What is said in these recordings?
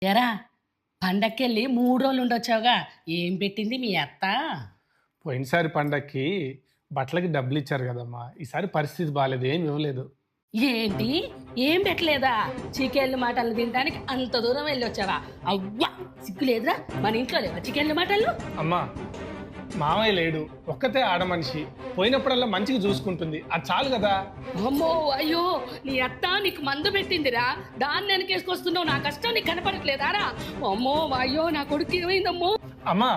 ఎరా పండక్కెళ్ళి 3 రోజులు ఉండొచ్చావుగా ఏం పెట్టింది మీ అత్త? పోయినసారి పండక్కి బట్టలకి డబ్బులు ఇచ్చారు కదమ్మా. ఈసారి పరిస్థితి బాగాలేదు, ఏం ఇవ్వలేదు. ఏంటి ఏం పెట్టలేదా? చికెన్లు మటన్లు తినడానికి అంత దూరం వెళ్ళి వచ్చావా? అవ్వా సిగ్గు లేదురా, మన ఇంట్లో లేవా చికెన్లు మటన్లు? అమ్మా, మామయ్య లేడు, ఒక్కతే ఆడ మనిషి. పోయినప్పుడల్లా మంచిగా చూసుకుంటుంది, అది చాలు కదా. అమ్మో అయ్యో, నీ అత్త నీకు మందు పెట్టిందిరా, దాన్ని వెనకేసుకొస్తున్నావు. నా కష్టం నీకు కనపడట్లేదారా? అమ్మో అయ్యో, నా కొడుకు ఏమైందమ్మో? అమ్మా,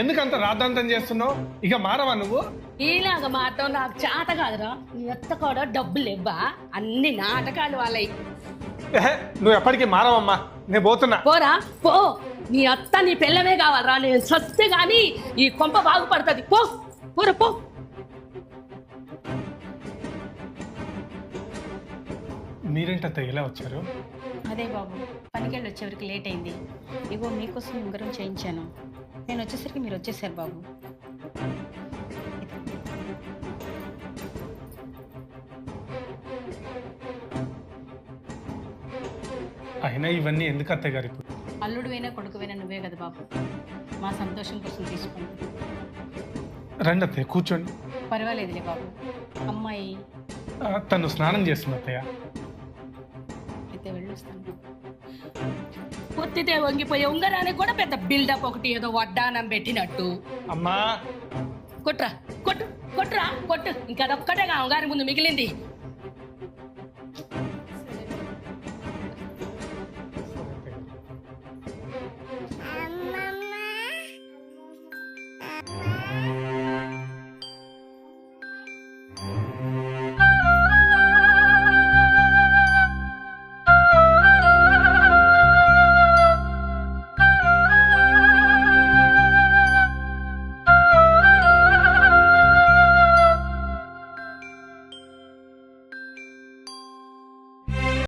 ఎందుకంత రాద్ధాంతం చేస్తున్నావు? ఇక మారవా నువ్వు? ఇలాగ మాత్రం నాకు చేత కాదురా. నీ అత్త కూడా డబ్బులు ఇవ్వా, అన్ని నాటకాలు వాళ్ళయి. నువ్వు ఎప్పటికీ మారవమ్మా, నేను పోతున్నా. పోరా పో, నీ అత్త నీ పిల్లమే కావాలరా. నేను సస్తే గాని ఈ కొంప బాగుపడుతుంది. పో పోరా పో. మీరేంటత్త ఇలా వచ్చారు? అదే బాబు, పనికెళ్ళి వచ్చేవరకు లేట్ అయింది. ఇగో మీకోసం ఉంగరం చేయించాను. నేను వచ్చేసరికి మీరు వచ్చేసారు బాబు. అయినా ఇవన్నీ ఎందుకు అత్తయ్య గారు? ఇప్పుడు అల్లుడు అయినా కొడుకు అయినా నువ్వే కదా బాబు. మా సంతోషం కోసం తీసుకోండి. రండి అత్తయ్య, కూర్చోండి. పర్వాలేదులే బాబు. అమ్మాయి తను స్నానం చేస్తుంది అత్తయ్య. అయితే వెళ్ళొస్తాను. పొత్తితే వంగిపోయే ఉంగరానికి కూడా పెద్ద బిల్డప్ ఒకటి, ఏదో వడ్డానం పెట్టినట్టు. అమ్మా, కొట్రా కొట్టు కొట్టురా కొట్టు, ఇంకా అదొక్కటేగా ఉంగారి ముందు మిగిలింది.